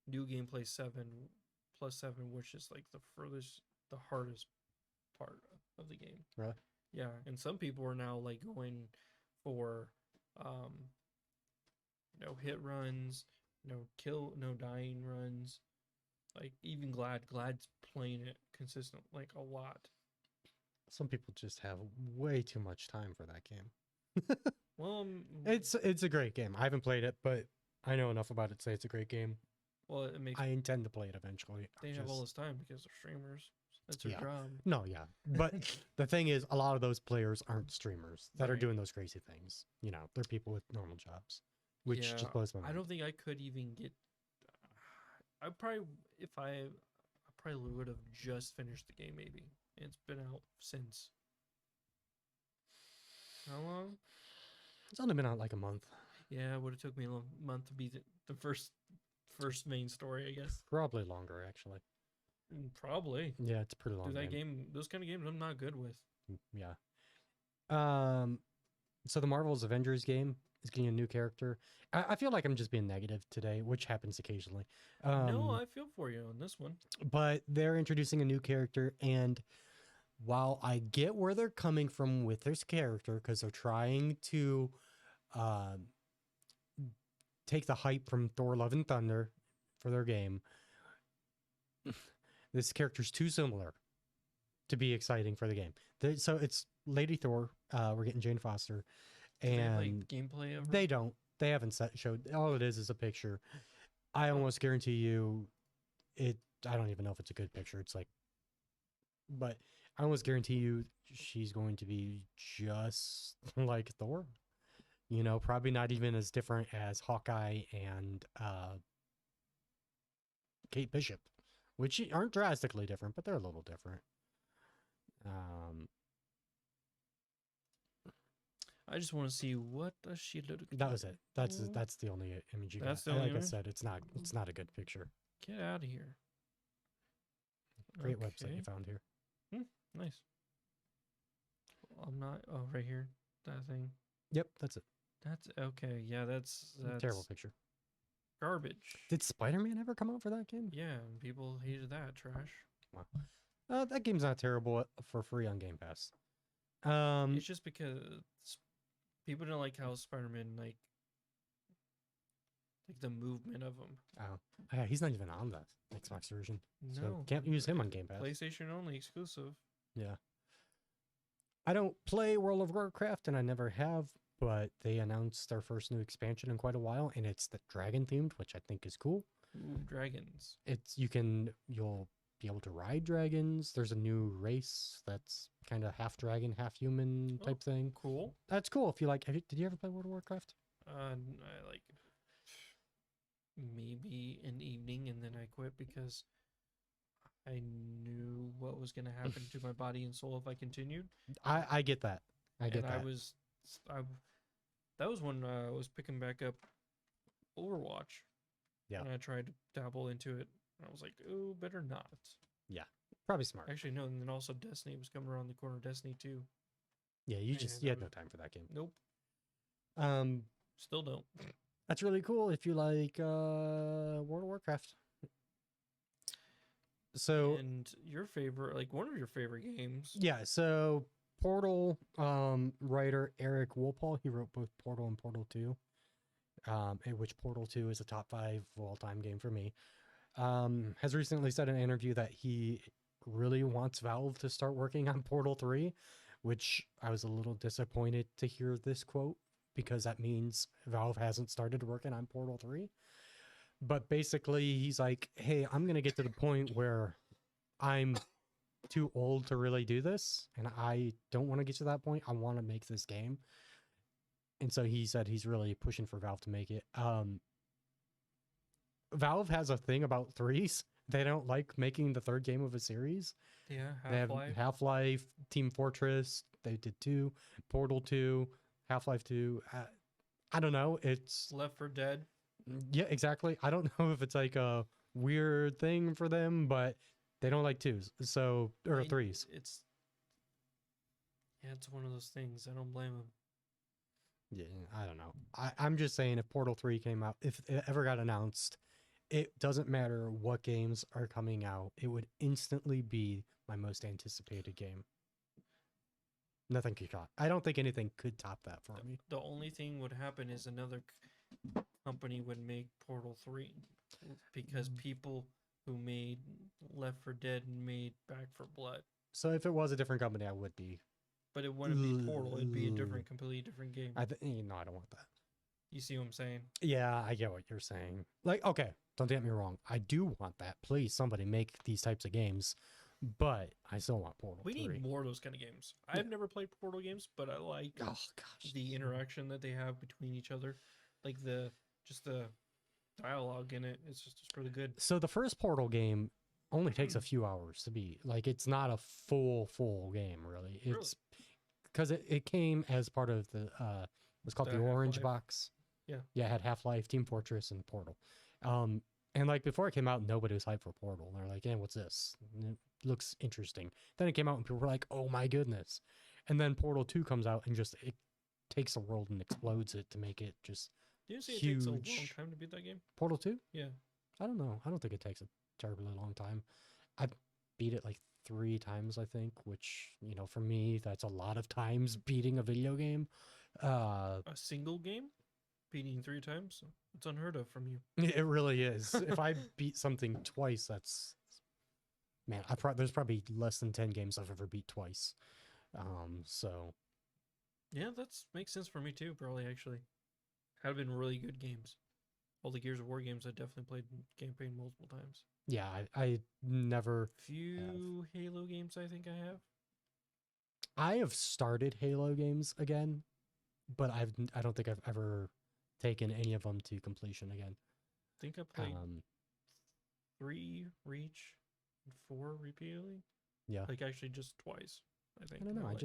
New Game Play 7+7, which is like the hardest part of the game. Really? Yeah, and some people are now like going for, no hit runs, no dying runs. Like even Glad's playing it consistent, like a lot. Some people just have way too much time for that game. Well, It's a great game. I haven't played it, but I know enough about it to say it's a great game. well, it makes I intend to play it eventually. they have all this time because they're streamers. That's their Yeah. job. No, yeah. But the thing is, a lot of those players aren't streamers that are Right. doing those crazy things. You know, they're people with normal jobs, which Yeah, just blows my mind. I don't think I could even get. I probably if I probably would have just finished the game. Maybe it's been out since how long? It's only been out like a month. Yeah, it would have took me a month to beat the first main story. I guess Probably longer, actually. Probably. Yeah, it's a pretty long Dude, that game. game, those kind of games, I'm not good with. Yeah. So the Marvel's Avengers game is getting a new character. I feel like I'm just being negative today, which happens occasionally. No, I feel for you on this one. But they're introducing a new character, and while I get where they're coming from with this character, because they're trying to take the hype from Thor: Love and Thunder for their game, this character's too similar to be exciting for the game. So it's Lady Thor. We're getting Jane Foster, Do they have, and like gameplay of her? they don't. They haven't showed. All it is a picture. I almost guarantee you, it. I don't even know if it's a good picture. It's like, but I almost guarantee you, she's going to be just like Thor. You know, probably not even as different as Hawkeye and Kate Bishop, which aren't drastically different, but they're a little different. I just want to see what does she look. That was it. That's like. that's the only image you That's got. the only Like I image? said, it's not a good picture. Get out of here. Great website Okay, you found here. Nice. I'm not. Oh, right here. That thing. Yep, that's it. That's okay. Yeah, that's Terrible picture. garbage. Did Spider-Man ever come out for that game? Yeah, and people hated that trash. That game's not terrible for free on Game Pass. It's just because people don't like how Spider-Man like the movement of him. Oh, yeah, he's not even on the Xbox version, so No, can't use him on Game Pass. PlayStation only exclusive. Yeah. I don't play World of Warcraft, and I never have, but they announced their first new expansion in quite a while, and it's the dragon themed, which I think is cool. Ooh, dragons. You'll be able to ride dragons. There's a new race that's kind of half dragon, half human Oh. type thing. Cool. That's cool. If you like, did you ever play World of Warcraft? I like maybe an evening, and then I quit because I knew what was going to happen to my body and soul if I continued. I get that. I get And I that. was, I, that was when I was picking back up Overwatch. Yeah. And I tried to dabble into it. And I was like, oh, better not. Probably smart. Actually, no. And then also Destiny was coming around the corner. Destiny 2. Yeah, you and you I had was- no time for that game. Nope. Um, Still don't. that's really cool if you like World of Warcraft. So And your favorite, like one of your favorite games. yeah, so Portal writer Eric Wolpaw, he wrote both Portal and Portal 2. In which Portal 2 is a top 5 of all time game for me. Has recently said in an interview that he really wants Valve to start working on Portal 3, which I was a little disappointed to hear this quote because that means Valve hasn't started working on Portal 3. But basically, he's like, hey, I'm going to get to the point where I'm too old to really do this, and I don't want to get to that point. I want to make this game. And so he said he's really pushing for Valve to make it. Valve has a thing about threes. They don't like making the third game of a series. Yeah, They have Half-Life. Half-Life, Team Fortress. They did 2, Portal 2, Half-Life 2. I don't know. It's Left 4 Dead. yeah, exactly. I don't know if it's like a weird thing for them, but they don't like twos. So or I- threes. It's it's one of those things. I don't blame them. Yeah, I don't know. I'm just saying if Portal 3 came out, if it ever got announced, it doesn't matter what games are coming out. It would instantly be my most anticipated game. Nothing could top. I don't think anything could top that for me. The only thing would happen is another company would make Portal 3 because people who made Left 4 Dead made Back 4 Blood. So if it was a different company, I would be. But it wouldn't be Portal. It'd be a different, completely different game. I don't want that. You see what I'm saying? Yeah, I get what you're saying. Like, okay, don't get me wrong. I do want that. Please, somebody make these types of games. But I still want Portal We 3. need more of those kind of games. I've never played Portal games, but I like Oh gosh. the interaction that they have between each other, like the dialogue in it. It's really good. So the first Portal game only takes a few hours to beat. Like it's not a full game really. It's because it came as part of the what's called The the Orange Half-Life. Box. Yeah. Yeah, it had Half-Life, Team Fortress, and Portal. And like before it came out, nobody was hyped for Portal. They're like, "Yeah, what's this? And it looks interesting." Then it came out and people were like, "Oh my goodness!" And then Portal 2 comes out and just it takes the world and explodes it to make it just Did you say it takes a long Huge. time to beat that game? Portal 2. Yeah. I don't know. I don't think it takes a terribly long time. I beat it like 3 times, I think, which, you know, for me, that's a lot of times beating a video game. A single game? Beating 3 times? It's unheard of from you. It really is. If I beat something twice, that's man, there's probably less than 10 games I've ever beat twice. So Yeah, makes sense for me too, probably actually. Have been really good games. All the Gears of War games I definitely played in campaign multiple times. yeah, I never Few Halo games I think I have. I have started Halo games again, but I don't think I've ever taken any of them to completion again. I think I played Um, 3 Reach and 4 repeatedly. yeah. Like actually just twice, I think. I don't know. Like,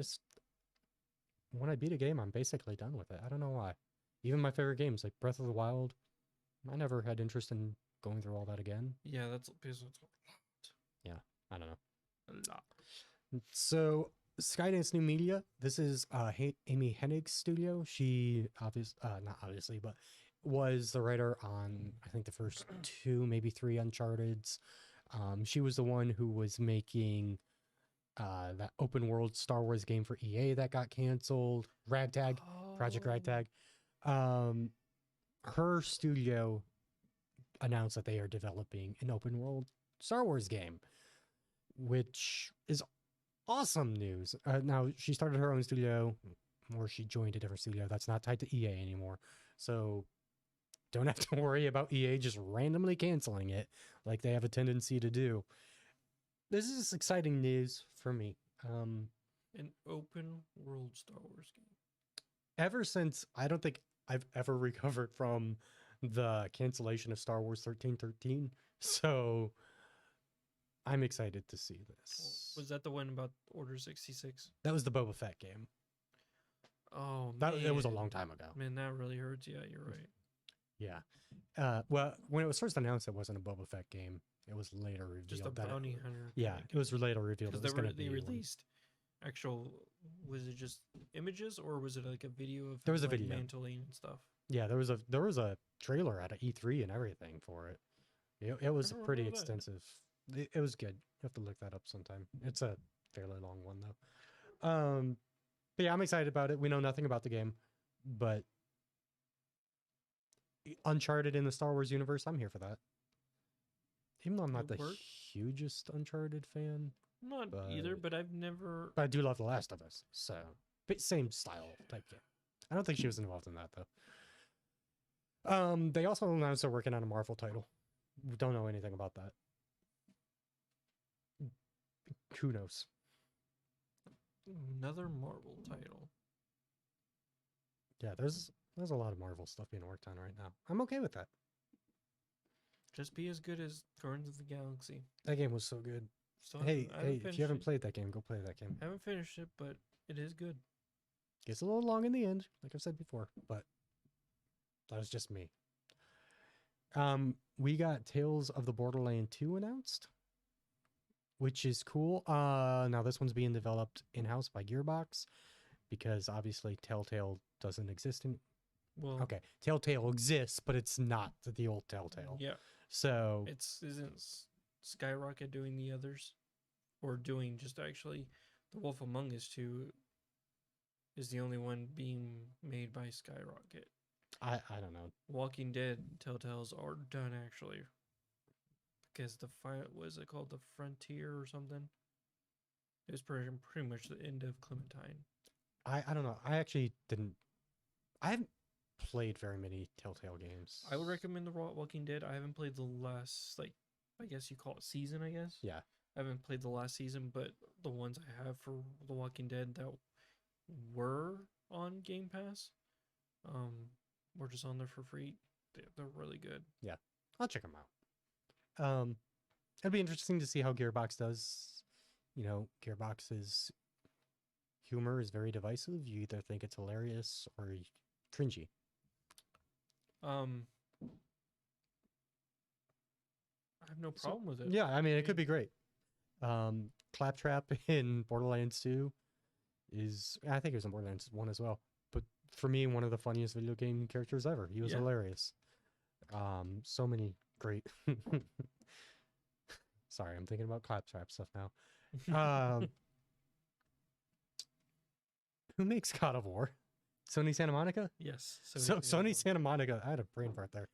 When I beat a game, I'm basically done with it. I don't know why. Even my favorite games like Breath of the Wild, I never had interest in going through all that again. yeah, that's because it's I don't know. a lot. So Skydance New Media, this is Amy Hennig's studio. She not obviously, but was the writer on I think the first 2, maybe 3 Uncharted's. She was the one who was making that open world Star Wars game for EA that got canceled. Ragtag, Project Oh, Ragtag. Her studio announced that they are developing an open world Star Wars game, which is awesome news. Now she started her own studio, or she joined a different studio that's not tied to EA anymore. So don't have to worry about EA just randomly canceling it like they have a tendency to do. This is exciting news for me. An open world Star Wars game. Ever since I don't think I've ever recovered from the cancellation of Star Wars 1313. So I'm excited to see this. Was that the one about Order 66? That was the Boba Fett game. Oh, That man. it was a long time ago. Man, that really hurts. Yeah, you're right. Yeah. Well, when it was first announced, it wasn't a Boba Fett game. It was later revealed. Just a that bounty hunter. Yeah, it was later revealed. It Because was going to be they one. released actual. Was it just images or was it like a video of There was a like, video. mantling and stuff? Yeah, there was a trailer at a E3 and everything for it. It was don't pretty remember that. extensive. It was good. You have to look that up sometime. It's a fairly long one though. But yeah, I'm excited about it. We know nothing about the game, but Uncharted in the Star Wars universe, I'm here for that. Even though I'm not the It worked. hugest Uncharted fan, Not either, But- but I've never. but I do love The Last of Us. So, but same style type game. I don't think she was involved in that though. They also announced they're working on a Marvel title. We don't know anything about that. Who knows? Another Marvel title. Yeah, there's a lot of Marvel stuff being worked on right now. I'm okay with that. Just be as good as Guardians of the Galaxy. That game was so good. Still Hey, I haven't if finished you haven't it. played that game, go play that game. Haven't finished it, but it is good. Gets a little long in the end, like I've said before, but that was just me. We got Tales of the Borderland 2 announced, which is cool. Now this one's being developed in-house by Gearbox because obviously Telltale doesn't exist in. Well, Okay, Telltale exists, but it's not the old Telltale. yeah, So isn't Skyrocket doing the others, or doing just actually the Wolf Among Us 2 is the only one being made by Skyrocket. I don't know. Walking Dead Telltales are done actually, because was it called the Frontier or something? It was pretty much the end of Clementine. I don't know. I actually didn't. I haven't played very many Telltale games. I would recommend the Walking Dead. I haven't played the last, like, I guess you call it season, I guess. Yeah. I haven't played the last season, but the ones I have for The Walking Dead that were on Game Pass, were just on there for free. They're really good. I'll check them out. It'd be interesting to see how Gearbox does. You know, Gearbox's humor is very divisive. You either think it's hilarious or cringy. I have no So, problem with it. Yeah, I mean, it could be great. Claptrap in Borderlands 2 is, I think it was in Borderlands 1 as well. But for me, one of the funniest video game characters ever. He was Yeah. hilarious. So many great. Sorry, I'm thinking about Claptrap stuff now. Who makes God of War? Sony Santa Monica? Yes. So yeah, Sony Santa Monica, I had a brain fart there.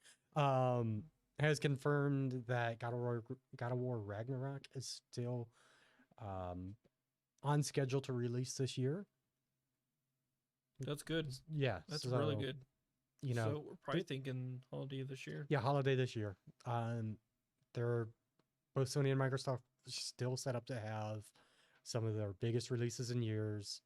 Has confirmed that God of War Ragnarok is still on schedule to release this year. That's good. Yeah, That's really so, good. You know, So we're probably thinking holiday of this year. yeah, holiday this year. They're both Sony and Microsoft still set up to have some of their biggest releases in years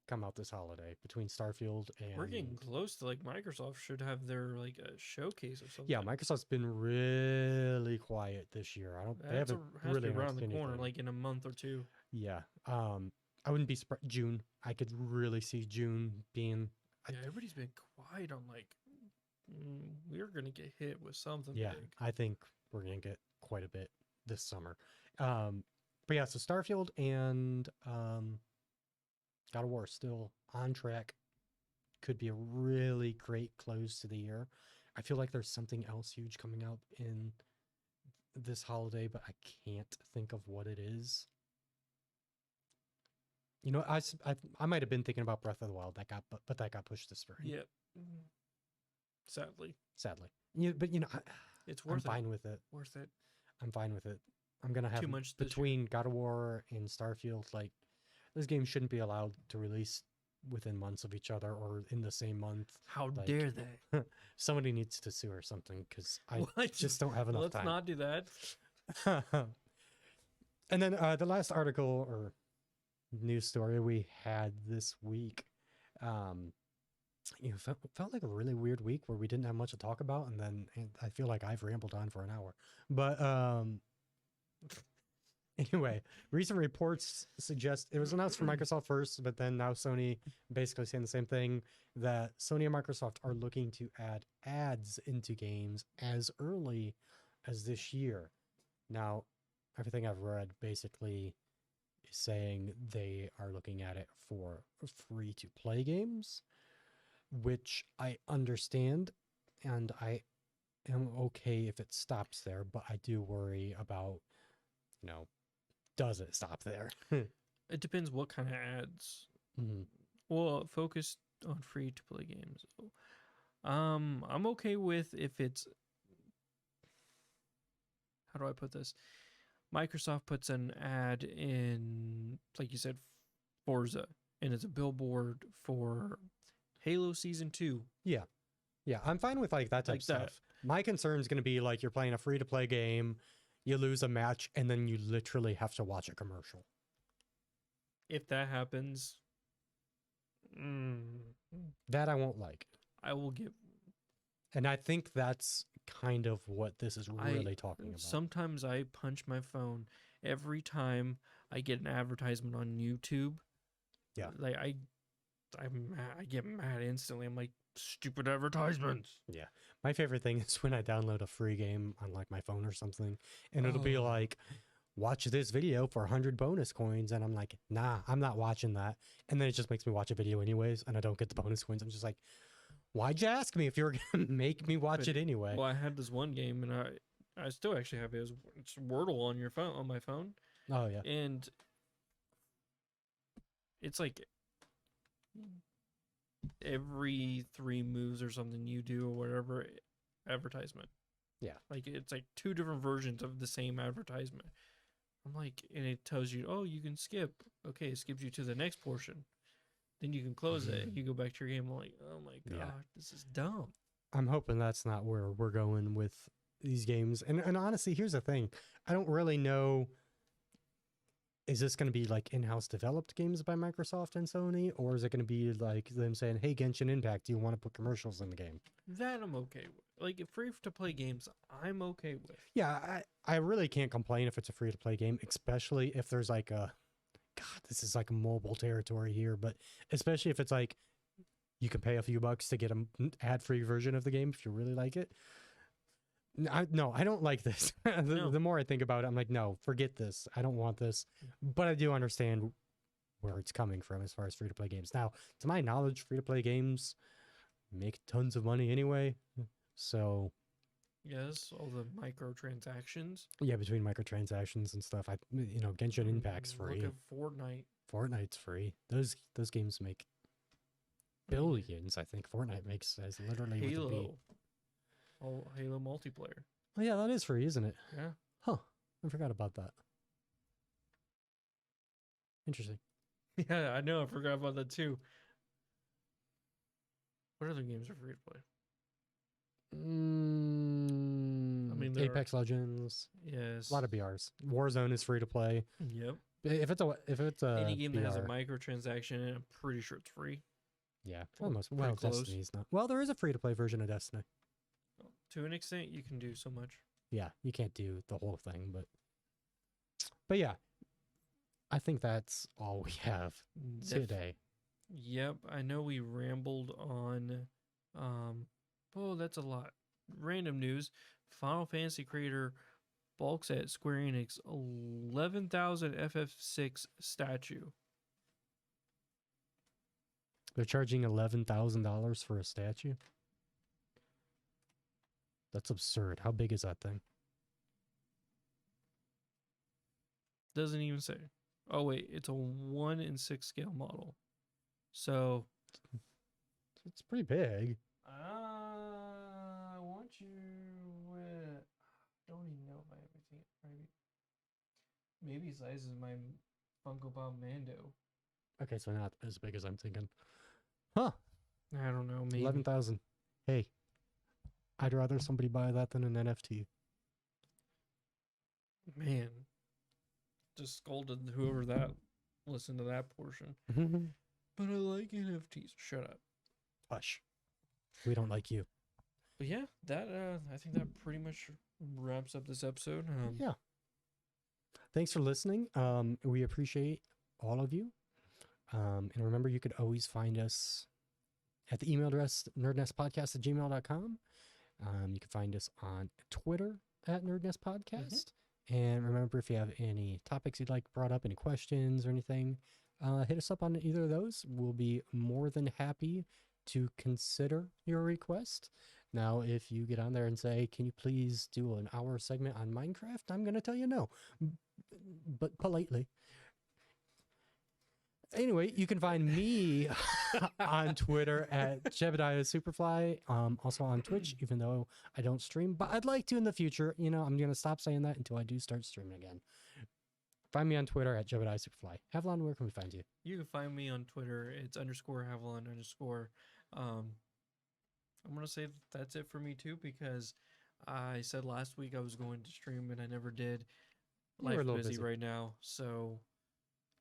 come out this holiday between Starfield and We're getting close to, like, Microsoft should have their, like, a showcase or something. yeah, Microsoft's been really quiet this year. I don't. They That's haven't has to really be around the announced corner, anything. like in a month or two. Yeah. I wouldn't be surprised. June. I could really see June being. Yeah, everybody's been quiet on, like, we're gonna get hit with something Yeah, big. I think we're gonna get quite a bit this summer. But yeah, so Starfield and God of War still on track. Could be a really great close to the year. I feel like there's something else huge coming out in this holiday, but I can't think of what it is. You know, I might have been thinking about Breath of the Wild but that got pushed to spring. Yeah. Sadly, Sadly. But it's I'm worth it. fine with it. Worth it. I'm fine with it. I'm gonna have Too much this year. between God of War and Starfield. Like, this game shouldn't be allowed to release within months of each other or in the same month. How like- dare they? Somebody needs to sue or something because I What? just don't have enough Let's time. not do that. And then the last article or news story we had this week, felt like a really weird week where we didn't have much to talk about, and I feel like I've rambled on for an hour. But anyway, recent reports suggest it was announced for Microsoft first, but then now Sony basically saying the same thing, that Sony and Microsoft are looking to add ads into games as early as this year. Now, everything I've read basically is saying they are looking at it for free to play games, which I understand, and I am okay if it stops there, but I do worry about, does it stop there? It depends what kind of ads. Mhm. Well, focused on free to play games. I'm okay with if it's, how do I put this? Microsoft puts an ad in, like you said, Forza, and it's a billboard for Halo Season 2. Yeah, I'm fine with like that type Like of that. stuff. My concern is going to be like you're playing a free to play game, you lose a match, and then you literally have to watch a commercial. If that happens, That I won't like. I will give. And I think that's kind of what this is really talking about. Sometimes I punch my phone every time I get an advertisement on YouTube. Yeah. Like I'm mad. I get mad instantly. I'm like, stupid advertisements. Yeah. My favorite thing is when I download a free game on like my phone or something, and it'll be Oh. like, watch this video for 100 bonus coins. And I'm like, nah, I'm not watching that. And then it just makes me watch a video anyways, and I don't get the bonus coins. I'm just like, why'd you ask me if you were going to make me watch it anyway? Well, I had this one game, and I still actually have it. It's Wordle on your phone, on my phone, Oh, yeah. and it's like every 3 moves or something you do or whatever advertisement. Yeah. Like it's like 2 different versions of the same advertisement. I'm like, and it tells you, oh, you can skip. Okay, it skips you to the next portion. Then you can close it and you go back to your game. I'm like, oh my god, Yeah. this is dumb. I'm hoping that's not where we're going with these games. And honestly, here's the thing. I don't really know, is this going to be like in-house developed games by Microsoft and Sony, or is it going to be like them saying, hey, Genshin Impact, do you want to put commercials in the game? That I'm okay with. Like free to play games, I'm okay with. Yeah, I really can't complain if it's a free-to-play game, especially if there's like God, this is like a mobile territory here, but especially if it's like you can pay a few bucks to get an ad-free version of the game if you really like it. No, I don't like this. No. The more I think about it, I'm like, no, forget this. I don't want this. But I do understand where it's coming from as far as free-to-play games. Now, to my knowledge, free-to-play games make tons of money anyway. So Yes, all the microtransactions. yeah, between microtransactions and stuff, Genshin Impact's free. Look at Fortnite. Fortnite's free. Those games make billions. I think Fortnite makes as literally with a beat. Halo. Oh, Halo multiplayer. Oh yeah, that is free, isn't it? Yeah. Huh. I forgot about that. Interesting. Yeah, I know. I forgot about that too. What other games are free to play? there are- Apex Legends. Yes. A lot of BRs. Warzone is free to play. Yep. If it's a Any game that has a BR, microtransaction, I'm pretty sure it's free. yeah, or almost. pretty Well, close. Destiny's not. Well, there is a free to play version of Destiny. To an extent, you can do so much. Yeah, you can't do the whole thing, but yeah, I think that's all we have today. Yep, I know we rambled on. Oh, that's a lot. Random news: Final Fantasy creator balks at Square Enix 11,000 FF6 statue. They're charging $11,000 for a statue. That's absurd. How big is that thing? Doesn't even say. Oh wait, it's a 1:6 scale model. So It's pretty big. I want you with. Don't even know if I have anything. Maybe size is my Funko Pop Mando. Okay, so not as big as I'm thinking. Huh? I don't know. Maybe 11,000. Hey, I'd rather somebody buy that than an NFT. Man, just scolded whoever that listened to that portion. But I like NFTs. Shut up. Hush. We don't like you. But yeah, that I think that pretty much wraps up this episode. Yeah. Thanks for listening. We appreciate all of you. And remember, you could always find us at the email address nerdnestpodcast@gmail.com. You can find us on Twitter at Nerdnest Podcast. And remember, if you have any topics you'd like brought up, any questions or anything, hit us up on either of those. We'll be more than happy to consider your request. Now, if you get on there and say, can you please do an hour segment on Minecraft? I'm going to tell you no, but politely. Anyway, you can find me on Twitter at Jebediah Superfly, also on Twitch, even though I don't stream, but I'd like to in the future. You know, I'm going to stop saying that until I do start streaming again. Find me on Twitter at Jebediah Superfly. Havalon, where can we find you? You can find me on Twitter. It's _Havalon_. I'm going to say that's it for me too, because I said last week I was going to stream and I never did. You were a Life little busy busy. right now, so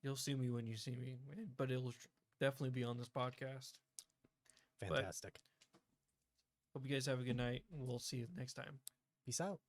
you'll see me when you see me, but it'll definitely be on this podcast. Fantastic. Hope you guys have a good night, and we'll see you next time. Peace out.